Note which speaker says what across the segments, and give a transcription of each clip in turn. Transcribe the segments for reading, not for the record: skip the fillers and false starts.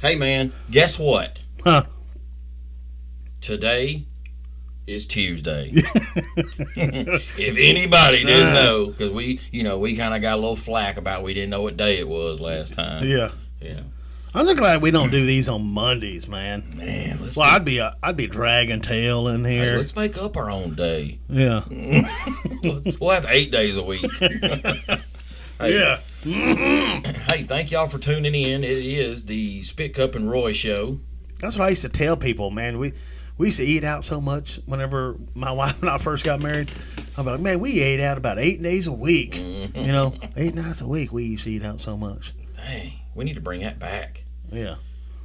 Speaker 1: Hey man, guess what?
Speaker 2: Huh?
Speaker 1: Today is Tuesday. If anybody didn't know, because we kind of got a little flack about we didn't know what day it was last time.
Speaker 2: Yeah.
Speaker 1: Yeah.
Speaker 2: I'm just glad we don't do these on Mondays, man.
Speaker 1: Man,
Speaker 2: I'd be dragging tail in here.
Speaker 1: Hey, let's make up our own day.
Speaker 2: Yeah.
Speaker 1: We'll have 8 days a week. Hey,
Speaker 2: yeah.
Speaker 1: Hey, thank y'all for tuning in. It is the Spit Cup and Roy show.
Speaker 2: That's what I used to tell people, man. We used to eat out so much whenever my wife and I first got married. I'm like, man, we ate out about 8 days a week.
Speaker 1: Mm-hmm.
Speaker 2: 8 nights a week we used to eat out so much.
Speaker 1: Dang, we need to bring that back.
Speaker 2: Yeah.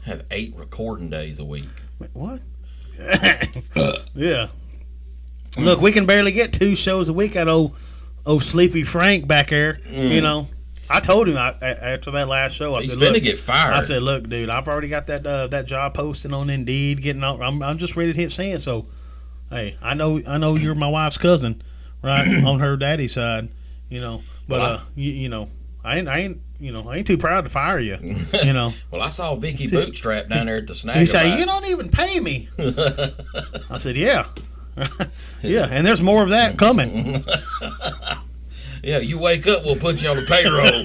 Speaker 1: Have 8 recording days a week.
Speaker 2: What? Yeah. Look, we can barely get 2 shows a week out of old Sleepy Frank back there. I told him after that last show,
Speaker 1: He's finna get fired.
Speaker 2: I said, look, dude, I've already got that job posted on Indeed. I'm just ready to hit send. So, hey, I know you're my wife's cousin, right, on her daddy's side, But I ain't too proud to fire you,
Speaker 1: Well, I saw Vicky Bootstrap down there at the snack.
Speaker 2: He said, you don't even pay me. I said, yeah. Yeah, and there's more of that coming.
Speaker 1: Yeah, you wake up, we'll put you on the payroll.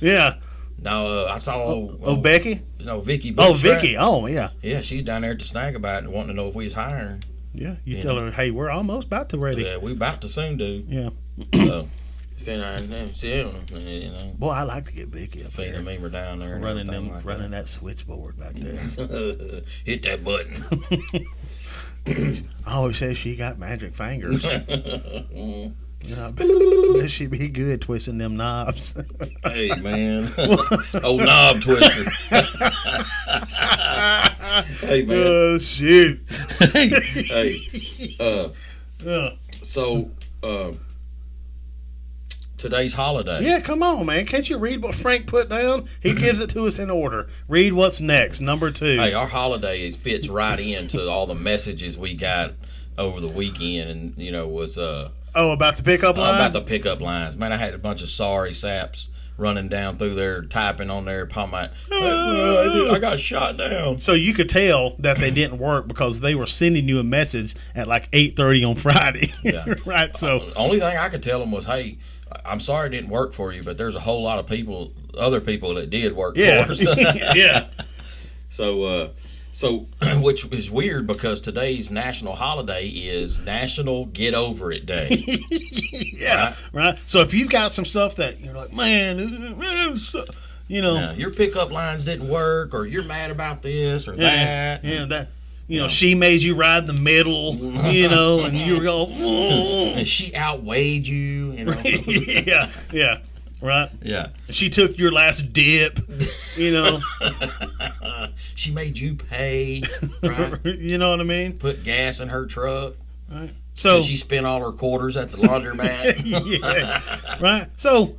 Speaker 2: Yeah.
Speaker 1: No, I saw...
Speaker 2: Becky?
Speaker 1: No, Vicky Bootstrap.
Speaker 2: Oh, Vicky. Oh, yeah.
Speaker 1: Yeah, she's down there at the snack about and wanting to know if we was hiring.
Speaker 2: Yeah, you tell her, hey, we're almost about to ready.
Speaker 1: Yeah, we about to soon do.
Speaker 2: Yeah.
Speaker 1: So,
Speaker 2: boy, I like to get Vicky up there.
Speaker 1: Me, we're down there.
Speaker 2: Running that switchboard back there.
Speaker 1: Hit that button.
Speaker 2: I always say she got magic fingers. Bet she be good twisting them knobs.
Speaker 1: Hey, man. Old knob twister. Hey, man.
Speaker 2: Oh, shoot.
Speaker 1: So, today's holiday.
Speaker 2: Yeah, come on, man. Can't you read what Frank put down? He gives it to us in order. Read what's next, number 2.
Speaker 1: Hey, our holiday fits right into all the messages we got over the weekend, and was
Speaker 2: about the pickup line.
Speaker 1: About the pickup lines. Man, I had a bunch of sorry saps running down through there, typing on there, I got shot down.
Speaker 2: So you could tell that they didn't work because they were sending you a message at like 8:30 on Friday.
Speaker 1: Yeah.
Speaker 2: Right. So
Speaker 1: only thing I could tell them was, hey, I'm sorry it didn't work for you, but there's a whole lot of other people that did work for us.
Speaker 2: Yeah.
Speaker 1: So, which is weird because today's national holiday is National Get Over It Day.
Speaker 2: Yeah, right. So if you've got some stuff that you're like, man,
Speaker 1: your pickup lines didn't work, or you're mad about this or that.
Speaker 2: Yeah, that. She made you ride the middle, and you were going,
Speaker 1: and she outweighed you,
Speaker 2: Yeah. Right?
Speaker 1: Yeah.
Speaker 2: She took your last dip,
Speaker 1: She made you pay, right?
Speaker 2: You know what I mean?
Speaker 1: Put gas in her truck.
Speaker 2: Right. So
Speaker 1: and she spent all her quarters at the laundromat.
Speaker 2: Yeah. Right. So,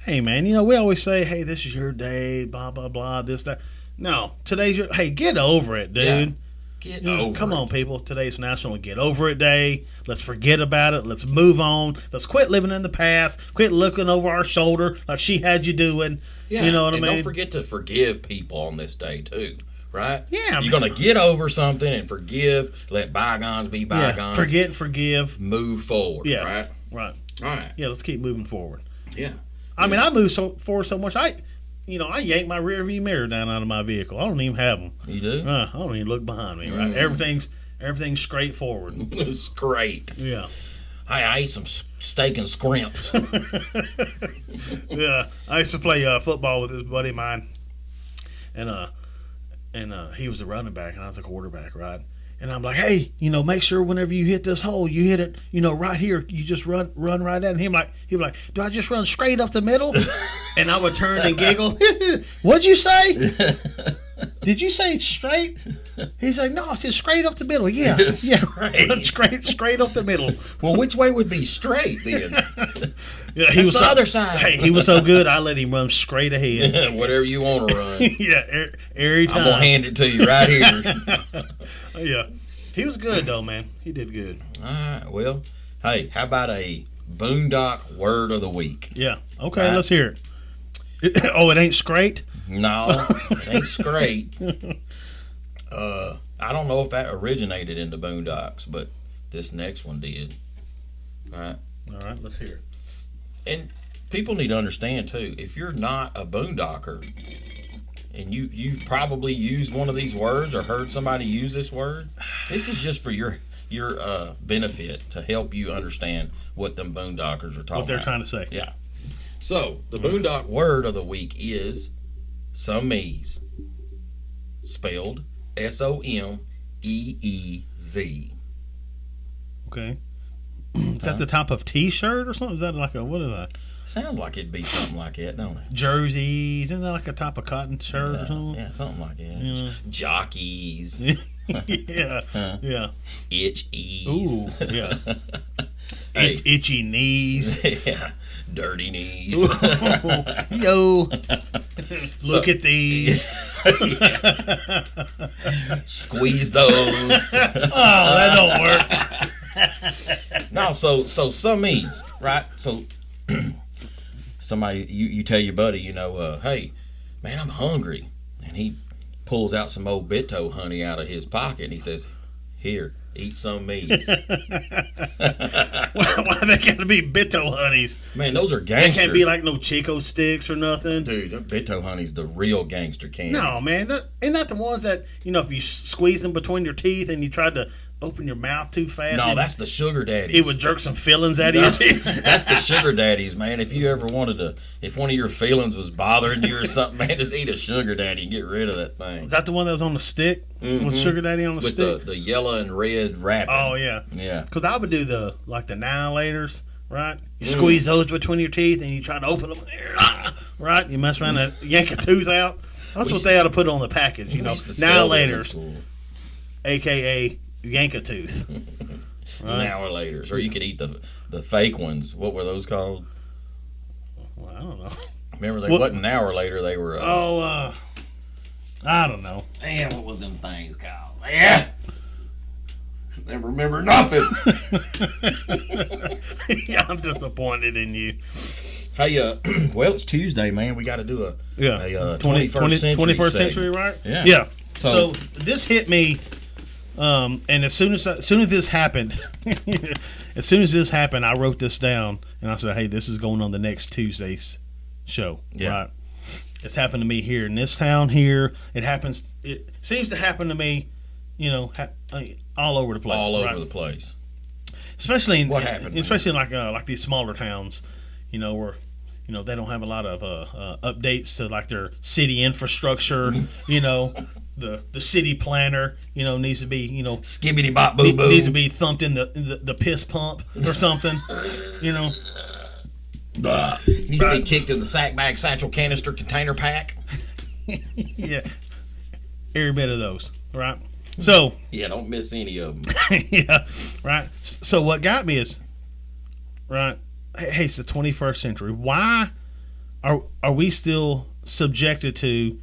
Speaker 2: hey, man, we always say, hey, this is your day, blah, blah, blah, this, that. No, today's hey, get over it, dude.
Speaker 1: Yeah.
Speaker 2: Come on, people. Today's National Get Over It Day. Let's forget about it. Let's move on. Let's quit living in the past. Quit looking over our shoulder like she had you doing.
Speaker 1: Yeah,
Speaker 2: you know what I mean?
Speaker 1: Don't forget to forgive people on this day, too. Right?
Speaker 2: Yeah.
Speaker 1: You're going to get over something and forgive. Let bygones be bygones.
Speaker 2: Forget and forgive.
Speaker 1: Move forward.
Speaker 2: Yeah.
Speaker 1: Right?
Speaker 2: Right.
Speaker 1: All right.
Speaker 2: Yeah, let's keep moving forward.
Speaker 1: Yeah.
Speaker 2: I mean, I move forward so much. I yank my rear view mirror down out of my vehicle. I don't even have them.
Speaker 1: You do?
Speaker 2: I don't even look behind me. Right? Everything's straight forward.
Speaker 1: It's great.
Speaker 2: Yeah.
Speaker 1: Hey, I ate some steak and scrimps.
Speaker 2: Yeah, I used to play football with this buddy of mine, and he was the running back and I was the quarterback, right? And I'm like, hey, make sure whenever you hit this hole, you hit it, right here. You just run right at it. And he'd be like, do I just run straight up the middle? And I would turn and giggle. What'd you say? Did you say straight? He's like, no, I said straight up the middle. Yeah, straight up the middle.
Speaker 1: Well, which way would be straight then?
Speaker 2: Yeah, he was
Speaker 1: the other side.
Speaker 2: Hey, he was so good, I let him run straight ahead.
Speaker 1: Whatever you want to run.
Speaker 2: Yeah, every time.
Speaker 1: I'm gonna hand it to you right here.
Speaker 2: Yeah, he was good though, man. He did good.
Speaker 1: All right, well. Hey, how about a boondock word of the week?
Speaker 2: Yeah. Okay, let's hear it. Oh, it ain't scrate?
Speaker 1: No, it ain't scrate. I don't know if that originated in the boondocks, but this next one did. Right?
Speaker 2: All right, let's hear it.
Speaker 1: And people need to understand, too, if you're not a boondocker and you've probably used one of these words or heard somebody use this word, this is just for your benefit to help you understand what them boondockers are talking about.
Speaker 2: What they're trying to say.
Speaker 1: Yeah. So, the boondock word of the week is Someeze. Spelled Someeez.
Speaker 2: Okay. Is that the type of T-shirt or something? Is that like what is that?
Speaker 1: Sounds like it'd be something like that, don't it?
Speaker 2: Jerseys. Isn't that like a type of cotton shirt or something?
Speaker 1: Yeah, something like that.
Speaker 2: Yeah.
Speaker 1: Jockeys.
Speaker 2: Yeah. Yeah.
Speaker 1: Itchies.
Speaker 2: Ooh, yeah.
Speaker 1: Hey.
Speaker 2: Itchy knees.
Speaker 1: Yeah. Dirty knees.
Speaker 2: Yo. Look at these.
Speaker 1: Squeeze those.
Speaker 2: Oh, that don't work.
Speaker 1: No, so Someeze, right? So somebody you tell your buddy, hey, man, I'm hungry, and he pulls out some old Bitto honey out of his pocket and he says, "Here, eat some meats."
Speaker 2: Why they gotta be Bitto honeys?
Speaker 1: Man, those are
Speaker 2: They
Speaker 1: gangster.
Speaker 2: can't be like no Chico sticks or nothing.
Speaker 1: Dude, Bitto honey's the real gangster candy.
Speaker 2: No, man, ain't that the ones that if you squeeze them between your teeth and you tried to open your mouth too fast?
Speaker 1: No, that's the sugar daddies.
Speaker 2: It would jerk some fillings out of your teeth.
Speaker 1: That's the sugar daddies, man. If you ever wanted to, if one of your feelings was bothering you or something, man, just eat a sugar daddy and get rid of that thing.
Speaker 2: Is that the one that was on the stick?
Speaker 1: Mm-hmm.
Speaker 2: With sugar daddy on the stick?
Speaker 1: With the yellow and red wrapping.
Speaker 2: Oh yeah,
Speaker 1: yeah.
Speaker 2: Because I would do the annihilators, right? You squeeze those between your teeth and you try to open them, right? You mess around and yank a tooth out. That's what they ought to put on the package, annihilators, aka yank a tooth. Right?
Speaker 1: Annihilators, or you could eat the fake ones. What were those called?
Speaker 2: Well, I don't know.
Speaker 1: Remember, they wasn't an hour later. They were.
Speaker 2: I don't know.
Speaker 1: Man, what was them things called? Yeah. Never remember nothing.
Speaker 2: Yeah, I'm disappointed in you.
Speaker 1: Hey, well, it's Tuesday, man. We got to do a 21st
Speaker 2: century, right?
Speaker 1: Yeah.
Speaker 2: Yeah. So this hit me, and as soon as this happened, I wrote this down and I said, "Hey, this is going on the next Tuesday's show."
Speaker 1: Yeah.
Speaker 2: Right. It's happened to me here in this town. Here, it seems to happen to me, all over the place.
Speaker 1: All over
Speaker 2: right?
Speaker 1: the place.
Speaker 2: Especially in
Speaker 1: what happened?
Speaker 2: Especially like these smaller towns, where they don't have a lot of updates to like their city infrastructure. The city planner needs to be
Speaker 1: skibbity bop boo boo
Speaker 2: needs to be thumped in the piss pump or something.
Speaker 1: He needs to be kicked in the sack bag satchel canister container pack.
Speaker 2: Yeah, every bit of those, right? So
Speaker 1: yeah, don't miss any of them.
Speaker 2: Yeah, right. So what got me is, right? Hey, it's the 21st century. Why are we still subjected to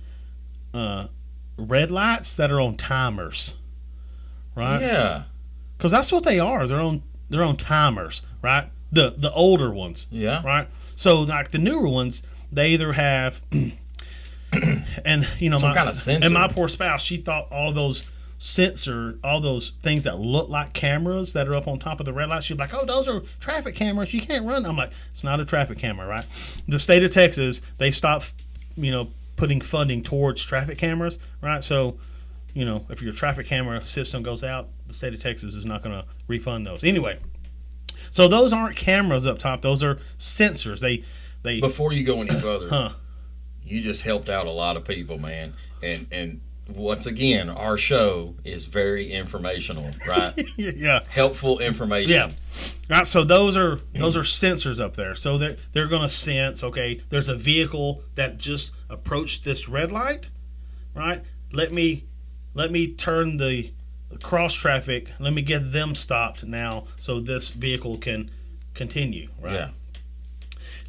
Speaker 2: red lights that are on timers? Right?
Speaker 1: Yeah,
Speaker 2: because that's what they are. They're on timers, right? The older ones.
Speaker 1: Yeah.
Speaker 2: Right. So like the newer ones, they either have, and
Speaker 1: some kind of sensor.
Speaker 2: And my poor spouse, she thought all those things that look like cameras that are up on top of the red light, she'd be like, "Oh, those are traffic cameras. You can't run." I'm like, "It's not a traffic camera, right?" The state of Texas, they stopped, putting funding towards traffic cameras, right? So, if your traffic camera system goes out, the state of Texas is not going to refund those. Anyway, so those aren't cameras up top; those are sensors. They.
Speaker 1: Before you go any further, you just helped out a lot of people, man, and. Once again, our show is very informational, right?
Speaker 2: Yeah.
Speaker 1: Helpful information.
Speaker 2: Yeah. Right. So those are sensors up there. So they're going to sense. Okay, there's a vehicle that just approached this red light. Right. Let me turn the cross traffic. Let me get them stopped now, so this vehicle can continue. Right.
Speaker 1: Yeah.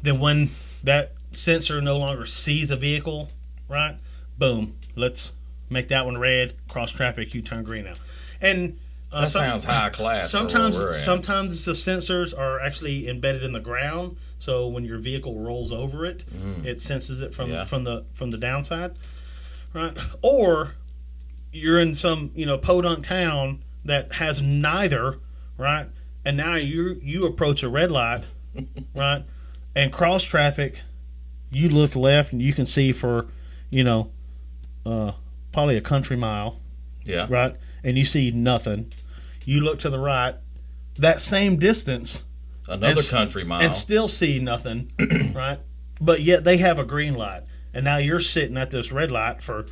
Speaker 2: Then when that sensor no longer sees a vehicle, right? Boom. Let's make that one red, cross traffic, you turn green now. And
Speaker 1: That sounds high class.
Speaker 2: Sometimes,
Speaker 1: for where we're at.
Speaker 2: sometimes the sensors are actually embedded in the ground, so when your vehicle rolls over it, it senses it from the downside, right? Or you're in some podunk town that has neither, right? And now you approach a red light, right? And cross traffic, you look left and you can see for probably a country mile, right? And you see nothing. You look to the right, that same distance,
Speaker 1: another country mile,
Speaker 2: and still see nothing, right? But yet they have a green light, and now you're sitting at this red light for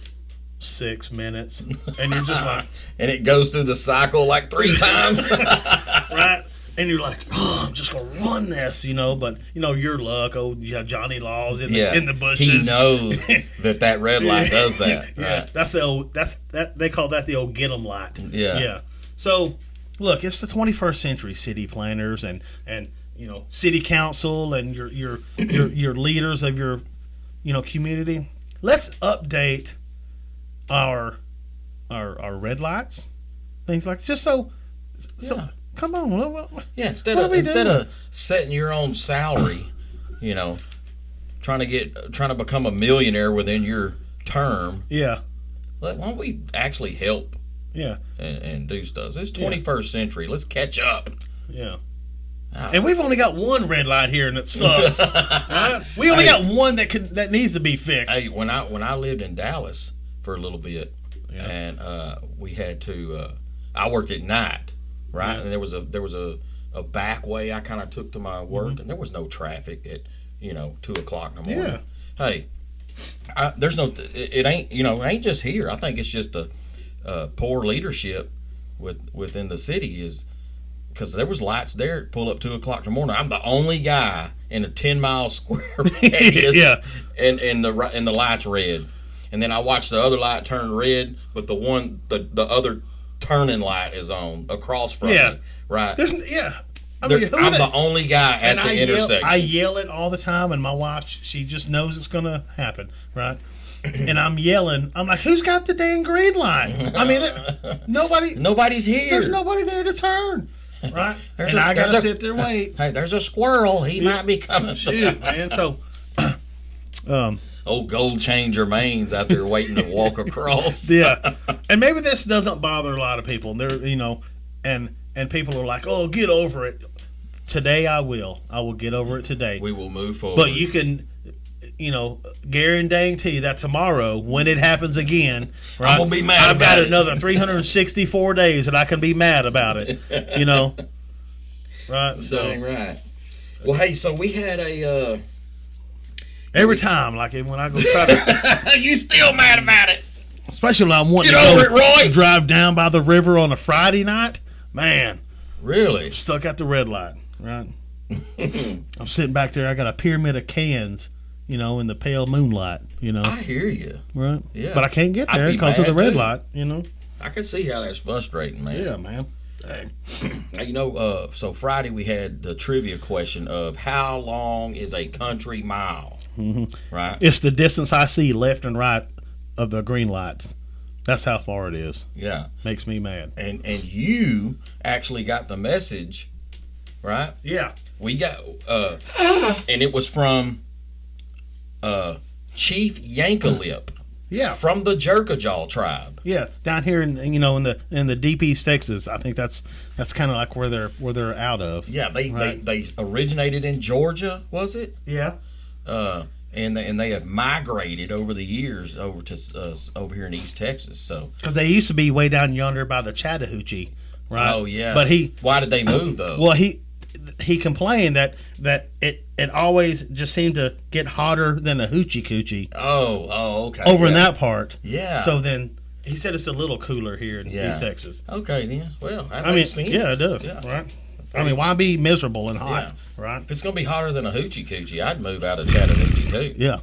Speaker 2: 6 minutes, and you're just like,
Speaker 1: and it goes through the cycle like 3 times,
Speaker 2: right? And you're like, oh, I'm just gonna run this, But your luck. Oh, you have Johnny Laws in the bushes.
Speaker 1: He knows that red light does that.
Speaker 2: Yeah,
Speaker 1: right.
Speaker 2: that's the old. They call that the old get 'em light.
Speaker 1: Yeah.
Speaker 2: So, look, it's the 21st century. City planners and city council and your leaders of your community. Let's update our red lights, things like this, so. Come on.
Speaker 1: Yeah, instead of setting your own salary, trying to become a millionaire within your term.
Speaker 2: Yeah.
Speaker 1: Why don't we actually help?
Speaker 2: Yeah.
Speaker 1: And do stuff. It's 21st century. Let's catch up.
Speaker 2: Yeah. And we've only got one red light here, and it sucks. Right? We only got one that needs to be fixed.
Speaker 1: Hey, when I lived in Dallas for a little bit, and we had to, I worked at night. Right, and there was a back way I kind of took to my work, and there was no traffic at 2:00 in the morning.
Speaker 2: Yeah.
Speaker 1: Hey, there's no. It ain't it ain't just here. I think it's just a poor leadership within the city is because there was lights there pull up 2:00 in the morning. I'm the only guy in a 10-mile square radius, and the light's red, and then I watched the other light turn red, but the other turning light is on across from me, right? I'm the only guy at the intersection.
Speaker 2: I yell it all the time, and my wife, she just knows it's going to happen, right? And I'm yelling. I'm like, who's got the dang green light? I mean,
Speaker 1: nobody's here.
Speaker 2: There's nobody there to turn, right? I got to sit there and wait.
Speaker 1: Hey, there's a squirrel. He might be coming.
Speaker 2: Shoot, man. So,
Speaker 1: old gold chain Jermaine's out there waiting to walk across.
Speaker 2: Yeah, and maybe this doesn't bother a lot of people. They're and people are like, "Oh, get over it." Today, I will get over it today.
Speaker 1: We will move forward.
Speaker 2: But you can, guarantee that tomorrow when it happens again, right,
Speaker 1: I'm gonna be mad.
Speaker 2: I've got another 364 days that I can be mad about it. Right? So,
Speaker 1: dang right. Well, hey, so we had a.
Speaker 2: Every time, like when I go try to,
Speaker 1: you still mad about it.
Speaker 2: Especially when I'm wanting to drive down by the river on a Friday night. Man,
Speaker 1: really
Speaker 2: stuck at the red light. Right, I'm sitting back there. I got a pyramid of cans, in the pale moonlight.
Speaker 1: I hear you.
Speaker 2: Right.
Speaker 1: Yeah,
Speaker 2: but I can't get there because of the red light.
Speaker 1: I can see how that's frustrating, man.
Speaker 2: Yeah, man. Dang.
Speaker 1: So Friday we had the trivia question of how long is a country mile?
Speaker 2: Mm-hmm.
Speaker 1: Right.
Speaker 2: It's the distance I see left and right of the green lights. That's how far it is.
Speaker 1: Yeah.
Speaker 2: Makes me mad.
Speaker 1: And you actually got the message, right?
Speaker 2: Yeah.
Speaker 1: We got and it was from Chief Yank-A-Lip.
Speaker 2: Yeah.
Speaker 1: From the Jerk-A-Jaw tribe.
Speaker 2: Yeah, down here in the deep East Texas. I think that's kind of like where they're out of.
Speaker 1: Yeah, they originated in Georgia, was it?
Speaker 2: Yeah.
Speaker 1: And they have migrated over the years over to over here in East Texas. So
Speaker 2: because they used to be way down yonder by the Chattahoochee, right?
Speaker 1: Oh yeah.
Speaker 2: But
Speaker 1: why did they move though?
Speaker 2: Well, he complained that it always just seemed to get hotter than a hoochie coochie.
Speaker 1: Oh, okay.
Speaker 2: Over in that part.
Speaker 1: Yeah.
Speaker 2: So then he said it's a little cooler here in East Texas.
Speaker 1: Okay, then. Well, that makes sense.
Speaker 2: Yeah, it does. Yeah. Right. I mean, why be miserable and hot?
Speaker 1: Yeah.
Speaker 2: Right.
Speaker 1: If it's gonna be hotter than a hoochie coochie, I'd move out of Chattahoochee too.
Speaker 2: Yeah.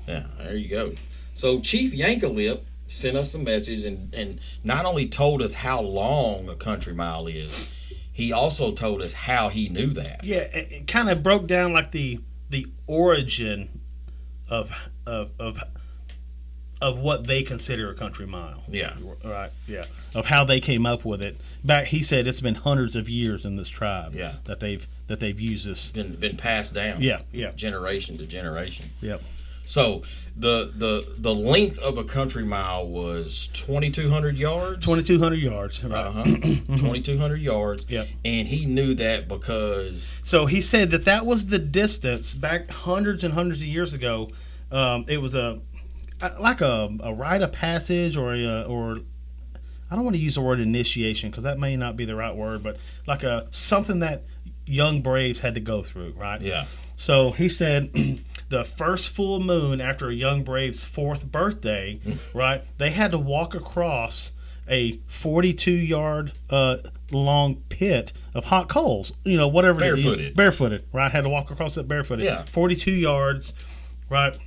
Speaker 1: Yeah. There you go. So Chief Yank-A-Lip sent us a message and not only told us how long a country mile is, he also told us how he knew that.
Speaker 2: Yeah, it kind of broke down like the origin of of what they consider a country mile.
Speaker 1: Yeah.
Speaker 2: Right. Yeah. Of how they came up with it. Back, he said it's been hundreds of years in this tribe.
Speaker 1: Yeah.
Speaker 2: That they've used this.
Speaker 1: Been passed down.
Speaker 2: Yeah. Yeah.
Speaker 1: Generation to generation.
Speaker 2: Yep.
Speaker 1: So the length of a country mile was 2,200 yards.
Speaker 2: 2,200 yards. Right.
Speaker 1: 2,200 yards.
Speaker 2: Yep.
Speaker 1: And he knew that because.
Speaker 2: So he said that was the distance back hundreds and hundreds of years ago. It was like a rite of passage or I don't want to use the word initiation because that may not be the right word, but like something that young braves had to go through, right?
Speaker 1: Yeah.
Speaker 2: So he said the first full moon after a young brave's 4th birthday, right, they had to walk across a 42-yard long pit of hot coals, whatever. Barefooted, right? Had to walk across it barefooted.
Speaker 1: Yeah.
Speaker 2: 42 yards, right?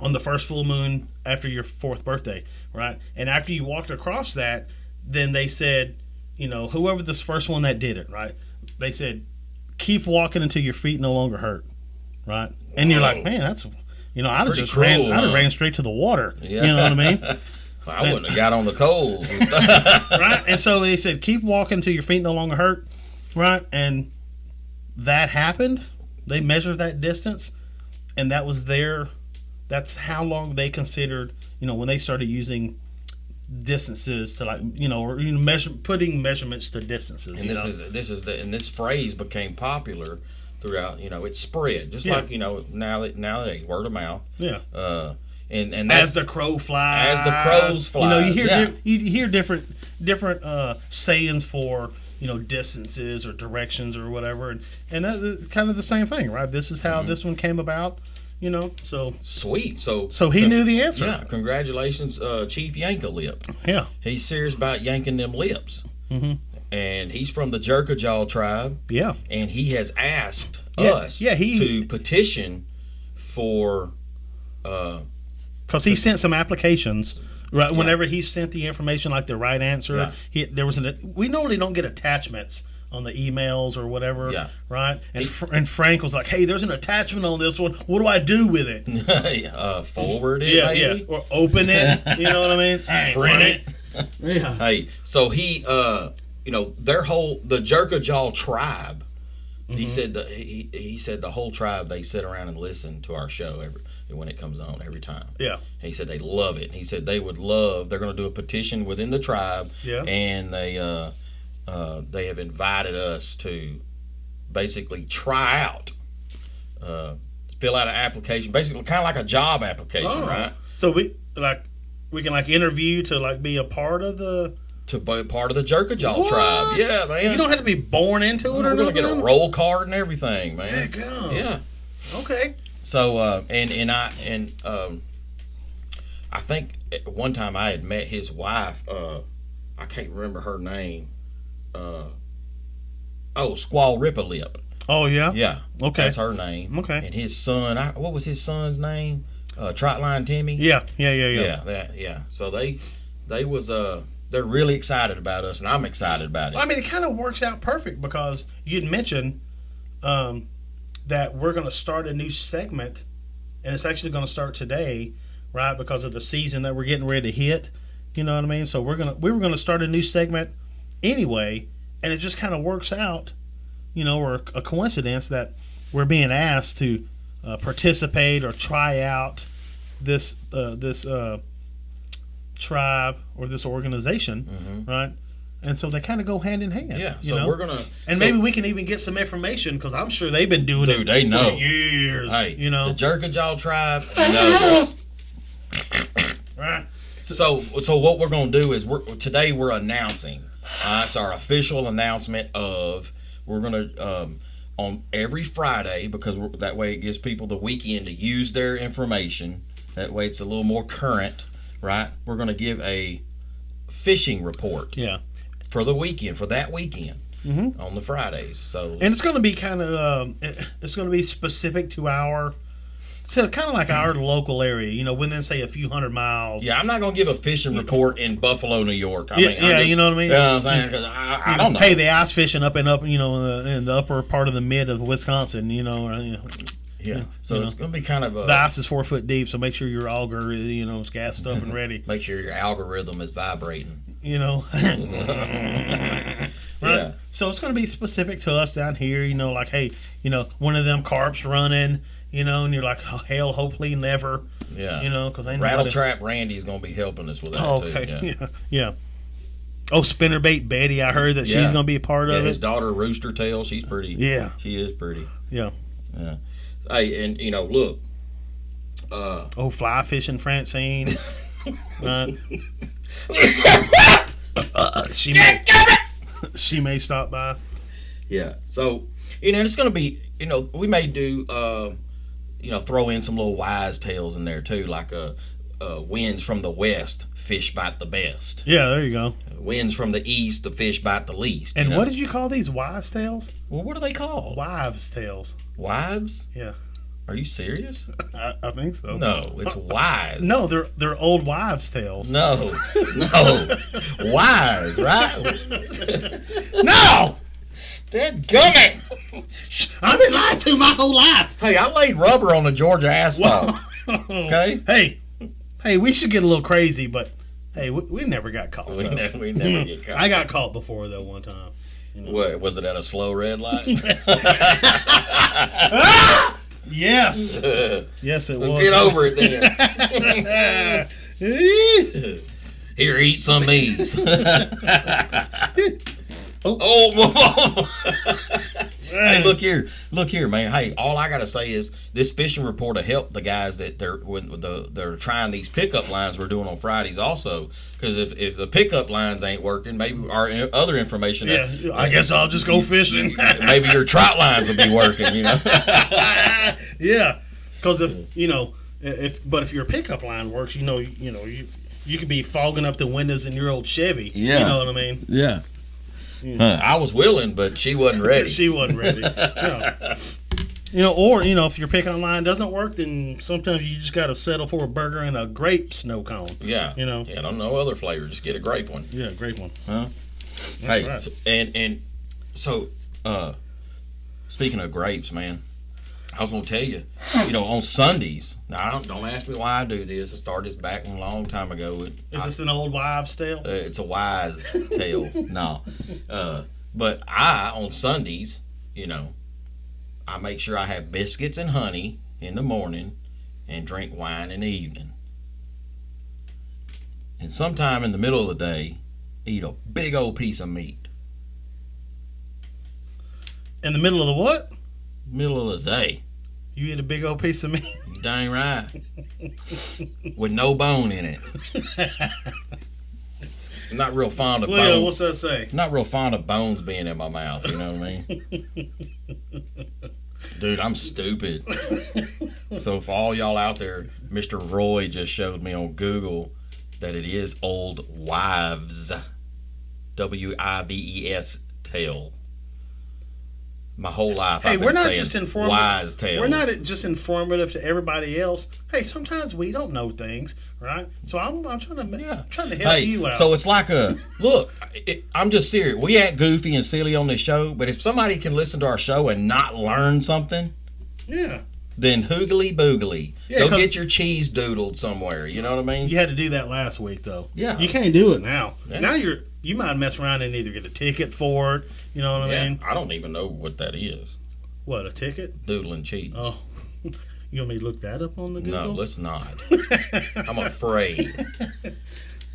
Speaker 2: On the first full moon after your 4th birthday, right? And after you walked across that, then they said, whoever this first one that did it, right? They said, keep walking until your feet no longer hurt, right? And you're like, man, that's, I'd have just ran straight to the water. Yeah. You know what I mean?
Speaker 1: I wouldn't have got on the coals and stuff.
Speaker 2: Right? And so they said, keep walking until your feet no longer hurt, right? And that happened. They measured that distance, and that's how long they considered, when they started using distances to putting measurements to distances.
Speaker 1: And this phrase became popular throughout. It spread just like nowadays word of mouth.
Speaker 2: Yeah.
Speaker 1: And
Speaker 2: as the crow flies.
Speaker 1: As the crows fly.
Speaker 2: You hear different sayings for distances or directions or whatever, and that's kind of the same thing, right? This is how this one came about. So
Speaker 1: sweet. So
Speaker 2: he knew the answer.
Speaker 1: Yeah, congratulations, Chief Yank-A-Lip.
Speaker 2: Yeah,
Speaker 1: he's serious about yanking them lips.
Speaker 2: Mm-hmm.
Speaker 1: And he's from the Yank-A tribe.
Speaker 2: Yeah,
Speaker 1: and he has asked us to petition for.
Speaker 2: Because he sent some applications. Right, whenever he sent the information, like the right answer, we normally don't get attachments on the emails or whatever, right? And Frank was like, "Hey, there's an attachment on this one. What do I do with it?
Speaker 1: Forward it, maybe?
Speaker 2: Or open it. You know what I mean?
Speaker 1: Print it.
Speaker 2: Yeah.
Speaker 1: Hey, so he, the Yank-A tribe. Mm-hmm. He said the whole tribe, they sit around and listen to our show when it comes on every time.
Speaker 2: Yeah.
Speaker 1: He said they love it. He said they're going to do a petition within the tribe.
Speaker 2: Yeah.
Speaker 1: And they have invited us to basically try out, fill out an application, basically kind of like a job application, right?
Speaker 2: So we can interview to be a part of the.
Speaker 1: To be part of the Yank-A tribe. Yeah, man.
Speaker 2: You don't have to be born into it or
Speaker 1: we're going to get a roll card and everything, man.
Speaker 2: Heck yeah.
Speaker 1: Yeah.
Speaker 2: Okay.
Speaker 1: So I think at one time I had met his wife. I can't remember her name. Squaw Rip-A-Lip.
Speaker 2: Oh yeah.
Speaker 1: Yeah.
Speaker 2: Okay.
Speaker 1: That's her name.
Speaker 2: Okay.
Speaker 1: And his son. What was his son's name? Trotline Timmy.
Speaker 2: Yeah.
Speaker 1: Yeah. So they're really excited about us, and I'm excited about it.
Speaker 2: I mean, it kind of works out perfect because you'd mentioned that we're going to start a new segment, and it's actually going to start today, right? Because of the season that we're getting ready to hit. You know what I mean? So we were going to start a new segment anyway, and it just kind of works out, or a coincidence that we're being asked to participate or try out this tribe or this organization, right? And so they kind of go hand in hand.
Speaker 1: Yeah. So we're gonna,
Speaker 2: maybe we can even get some information because I'm sure they've been doing it
Speaker 1: they know.
Speaker 2: for years.
Speaker 1: Hey, the Yank-A tribe knows.
Speaker 2: Right.
Speaker 1: So what we're gonna do is today we're announcing. It's our official announcement of we're gonna on every Friday because that way it gives people the weekend to use their information. That way it's a little more current. Right, we're going to give a fishing report.
Speaker 2: Yeah,
Speaker 1: for that weekend on the Fridays. So,
Speaker 2: and it's going to be kind of it's going to be specific to kind of like our local area. Within say a few 100 miles.
Speaker 1: Yeah, I'm not going to give a fishing report in Buffalo, New York.
Speaker 2: You know what I mean.
Speaker 1: You know what I'm saying? Because I don't know.
Speaker 2: Hey, the ice fishing up in the upper part of the mid of Wisconsin.
Speaker 1: Yeah. So it's going to be kind of
Speaker 2: the ice is 4 foot deep, so make sure your auger, is gassed up and ready.
Speaker 1: Make sure your algorithm is vibrating.
Speaker 2: Right?
Speaker 1: Yeah.
Speaker 2: So it's going to be specific to us down here, like, hey, one of them carps running, and you're like, oh, hell, hopefully never.
Speaker 1: Yeah.
Speaker 2: Because ain't
Speaker 1: Rattle Trap Randy's going to be helping us with that,
Speaker 2: okay. Too. Yeah. Oh, Spinnerbait Betty, I heard that she's going to be a part of it.
Speaker 1: His daughter, Rooster Tail, she's pretty.
Speaker 2: Yeah.
Speaker 1: She is pretty.
Speaker 2: Yeah.
Speaker 1: Yeah. Hey, and, look.
Speaker 2: Fly fishing Francine. Right. She may stop by.
Speaker 1: Yeah. So, it's going to be, we may do, throw in some little wise tales in there too, like winds from the west, fish bite the best.
Speaker 2: Yeah, there you go.
Speaker 1: Winds from the east, the fish bite the least.
Speaker 2: And what did you call these wise tales?
Speaker 1: Well, what are they called?
Speaker 2: Wives' tales.
Speaker 1: Wives?
Speaker 2: Yeah.
Speaker 1: Are you serious?
Speaker 2: I think so.
Speaker 1: No, it's wise.
Speaker 2: No, they're old wives' tales.
Speaker 1: No, wise, right?
Speaker 2: No!
Speaker 1: Dadgummit!
Speaker 2: I've been lied to my whole life.
Speaker 1: Hey, I laid rubber on the Georgia asphalt. Okay?
Speaker 2: Hey, we should get a little crazy, but hey, we never got caught.
Speaker 1: We never get caught.
Speaker 2: I got caught before, though, one time.
Speaker 1: What, was it at a slow red light?
Speaker 2: Yes. Yes, it was.
Speaker 1: Get over it then. Here, eat some of these. Hey, look here, man. Hey, all I gotta say is this fishing report will help the guys that they're trying these pickup lines we're doing on Fridays also. Because if the pickup lines ain't working, maybe our other information.
Speaker 2: Yeah, I guess I'll just go fishing.
Speaker 1: Maybe your trout lines will be working.
Speaker 2: Yeah, because if your pickup line works, you could be fogging up the windows in your old Chevy.
Speaker 1: Yeah.
Speaker 2: You know what I mean?
Speaker 1: Yeah. I was willing, but she wasn't ready.
Speaker 2: She wasn't ready. Or if your pickup line doesn't work, then sometimes you just got to settle for a burger and a grape snow cone.
Speaker 1: Yeah. Yeah, don't know other flavor. Just get a grape one.
Speaker 2: Yeah, grape one.
Speaker 1: Huh? Hey, right. So speaking of grapes, man, I was going to tell you, on Sundays. Now, don't ask me why I do this. I started this back a long time ago.
Speaker 2: Is this an old wives' tale?
Speaker 1: It's a wise tale. No. But on Sundays, I make sure I have biscuits and honey in the morning and drink wine in the evening. And sometime in the middle of the day, eat a big old piece of meat.
Speaker 2: In the middle of the what?
Speaker 1: Middle of the day.
Speaker 2: You eat a big old piece of meat?
Speaker 1: Dang right. With no bone in it. I'm not real fond of bones.
Speaker 2: What's that say?
Speaker 1: Not real fond of bones being in my mouth, you know what I mean? Dude, I'm stupid. So for all y'all out there, Mr. Roy just showed me on Google that it is old wives. WIVES tale. My whole life I've been saying wise tales.
Speaker 2: We're not just informative to everybody else. Hey, sometimes we don't know things, right? So I'm trying to help you out.
Speaker 1: So it's like I'm just serious. We act goofy and silly on this show, but if somebody can listen to our show and not learn something, then hoogly boogly. Go get your cheese doodled somewhere. You know what I mean?
Speaker 2: You had to do that last week, though.
Speaker 1: Yeah.
Speaker 2: You can't do it now. Yeah. Now you might mess around and either get a ticket for it. You know what I mean?
Speaker 1: I don't even know what that is.
Speaker 2: What, a ticket?
Speaker 1: Doodling cheese.
Speaker 2: Oh. You want me to look that up on the Google?
Speaker 1: No, let's not. I'm afraid.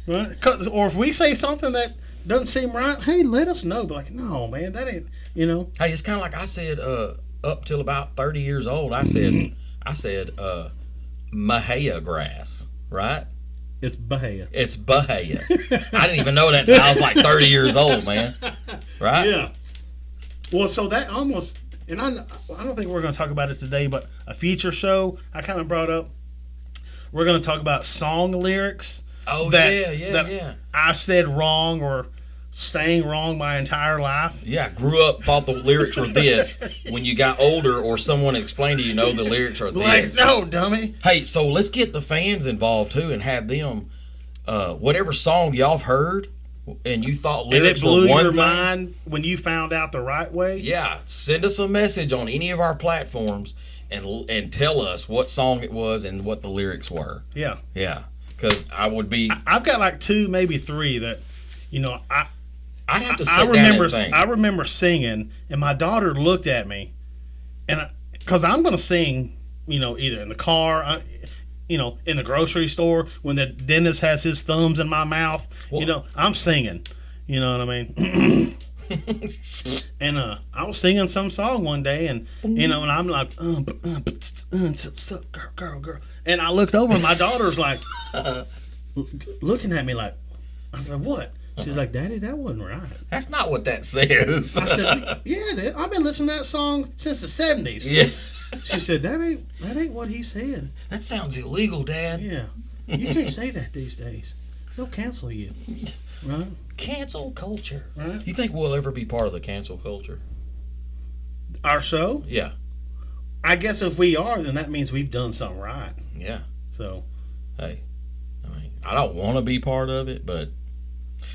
Speaker 2: Right? Or if we say something that doesn't seem right, hey, let us know. But like, no, man, that ain't,
Speaker 1: Hey, it's kind of like I said, up till about 30 years old, I said Mahia grass, right?
Speaker 2: It's Bahia.
Speaker 1: It's Bahia. I didn't even know that till I was like 30 years old, man. Right?
Speaker 2: Yeah. Well, so that almost, and I don't think we're going to talk about it today, but a feature show I kind of brought up. We're going to talk about song lyrics.
Speaker 1: Oh, that
Speaker 2: I said wrong or saying wrong my entire life.
Speaker 1: Yeah, grew up, thought the lyrics were this. When you got older or someone explained to you, the lyrics are this.
Speaker 2: Like, no, dummy.
Speaker 1: Hey, so let's get the fans involved too and have them, whatever song y'all have heard and you thought lyrics were one thing.
Speaker 2: And it blew your mind when you found out the right way?
Speaker 1: Yeah, send us a message on any of our platforms and tell us what song it was and what the lyrics were.
Speaker 2: Yeah.
Speaker 1: Yeah. Because I would be.
Speaker 2: I've got like 2, maybe 3 that,
Speaker 1: I'd have to sit down and think.
Speaker 2: I remember singing, and my daughter looked at me, and because I'm going to sing, either in the car, in the grocery store when the dentist has his thumbs in my mouth.
Speaker 1: Well,
Speaker 2: I'm singing. You know what I mean? And I was singing some song one day, and and I'm like, girl, and I looked over, and my daughter's like, looking at me like, I said, what? She's like, Daddy, that wasn't right.
Speaker 1: That's not what that says.
Speaker 2: I said, yeah, I've been listening to that song since the 70s.
Speaker 1: Yeah.
Speaker 2: She said, that ain't what he said.
Speaker 1: That sounds illegal, Dad.
Speaker 2: Yeah. You can't say that these days. They'll cancel you. Right?
Speaker 1: Cancel culture.
Speaker 2: Right?
Speaker 1: You think we'll ever be part of the cancel culture?
Speaker 2: Our show?
Speaker 1: Yeah.
Speaker 2: I guess if we are, then that means we've done something right.
Speaker 1: Yeah.
Speaker 2: So.
Speaker 1: Hey, I don't want to be part of it, but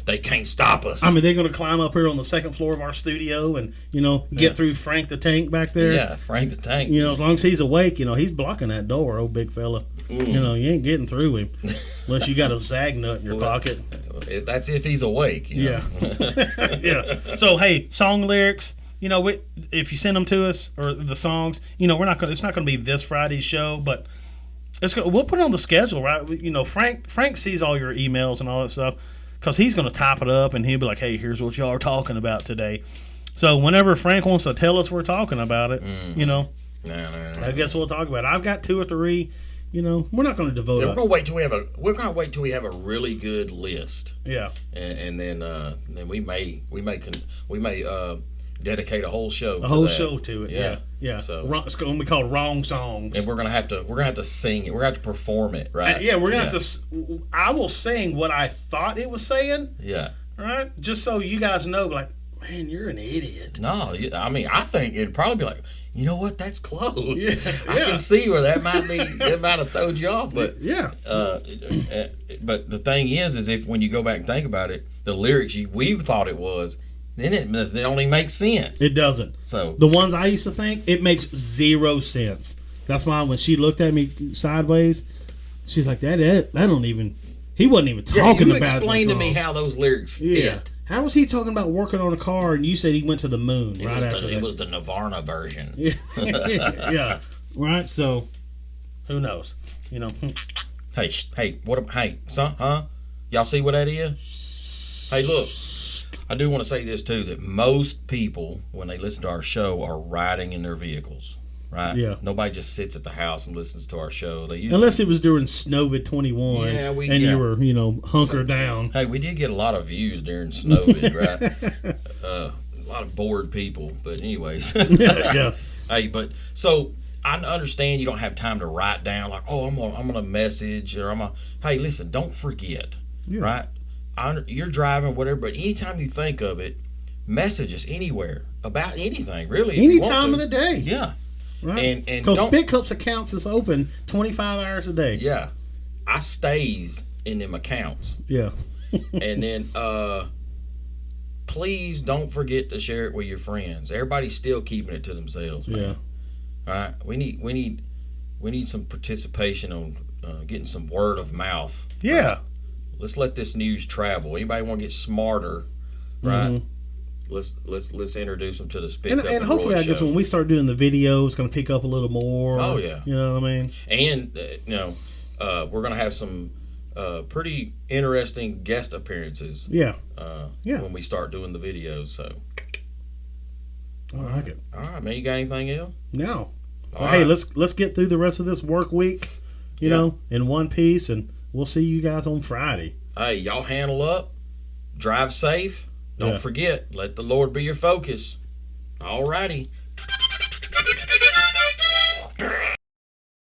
Speaker 1: they can't stop us.
Speaker 2: They're going to climb up here on the second floor of our studio and, get through Frank the Tank back there.
Speaker 1: Yeah, Frank the Tank.
Speaker 2: As long as he's awake, he's blocking that door, old big fella. You ain't getting through him unless you got a zag nut in your pocket.
Speaker 1: That's if he's awake.
Speaker 2: Yeah. Yeah. So, hey, song lyrics, if you send them to us, or the songs, it's not going to be this Friday's show, but we'll put it on the schedule, right? Frank sees all your emails and all that stuff, because he's going to type it up, and he'll be like, hey, here's what y'all are talking about today. So whenever Frank wants to tell us we're talking about it,
Speaker 1: No.
Speaker 2: I guess we'll talk about it. I've got 2 or 3. We're not going to devote.
Speaker 1: We're going to wait till we have a really good list.
Speaker 2: Yeah.
Speaker 1: And then we may dedicate a whole show.
Speaker 2: Show to it. Yeah. Yeah.
Speaker 1: So
Speaker 2: it's going to be called Wrong Songs.
Speaker 1: And we're gonna have to sing it. We're gonna have to perform it, right?
Speaker 2: We're gonna have to. I will sing what I thought it was saying.
Speaker 1: Yeah.
Speaker 2: Right. Just so you guys know, like, man, you're an idiot.
Speaker 1: No, I think it'd probably be like, you know what? That's close.
Speaker 2: Yeah.
Speaker 1: I can see where that might be. That might have thrown you off, but
Speaker 2: yeah.
Speaker 1: But the thing is if when you go back and think about it, the lyrics we thought it was. Then it only makes sense.
Speaker 2: It doesn't.
Speaker 1: So
Speaker 2: the ones I used to think, it makes 0 sense. That's why when she looked at me sideways, she's like, "That don't even." He wasn't even talking about.
Speaker 1: Explain to me how those lyrics fit.
Speaker 2: How was he talking about working on a car, and you said he went to the moon right after that?
Speaker 1: It was the Nirvana version.
Speaker 2: Yeah. Right. So, who knows?
Speaker 1: Hey, what? Hey, son, huh? Y'all see what that is? Hey, look. I do want to say this too, that most people, when they listen to our show, are riding in their vehicles, right?
Speaker 2: Yeah.
Speaker 1: Nobody just sits at the house and listens to our show. They usually,
Speaker 2: unless it was during Snowvid 21, you were, hunkered down.
Speaker 1: Hey, we did get a lot of views during Snowvid, right? A lot of bored people, but anyways.
Speaker 2: Yeah.
Speaker 1: Hey, but so I understand you don't have time to write down like, oh, I'm gonna message or hey, listen, don't forget, right? You're driving, whatever, but anytime you think of it, message us anywhere about anything, really.
Speaker 2: Any time of the day.
Speaker 1: Yeah.
Speaker 2: Right.
Speaker 1: And
Speaker 2: because Spitcups accounts is open 25 hours a day.
Speaker 1: Yeah. I stays in them accounts.
Speaker 2: Yeah.
Speaker 1: And then please don't forget to share it with your friends. Everybody's still keeping it to themselves, man. Yeah. All right. We need some participation on getting some word of mouth.
Speaker 2: Yeah.
Speaker 1: Right? Let's let this news travel. Anybody want to get smarter, right? Mm-hmm. Let's introduce them to the Spit Cup
Speaker 2: and hopefully, I guess when we start doing the video, it's going to pick up a little more.
Speaker 1: Oh yeah,
Speaker 2: you know what I mean.
Speaker 1: And we're going to have some pretty interesting guest appearances.
Speaker 2: Yeah,
Speaker 1: when we start doing the videos. So
Speaker 2: I like it.
Speaker 1: All right, man. You got anything else?
Speaker 2: No. Well, hey, let's get through the rest of this work week, you know, in one piece, and we'll see you guys on Friday.
Speaker 1: Hey, y'all handle up, drive safe. Don't forget, let the Lord be your focus. All righty.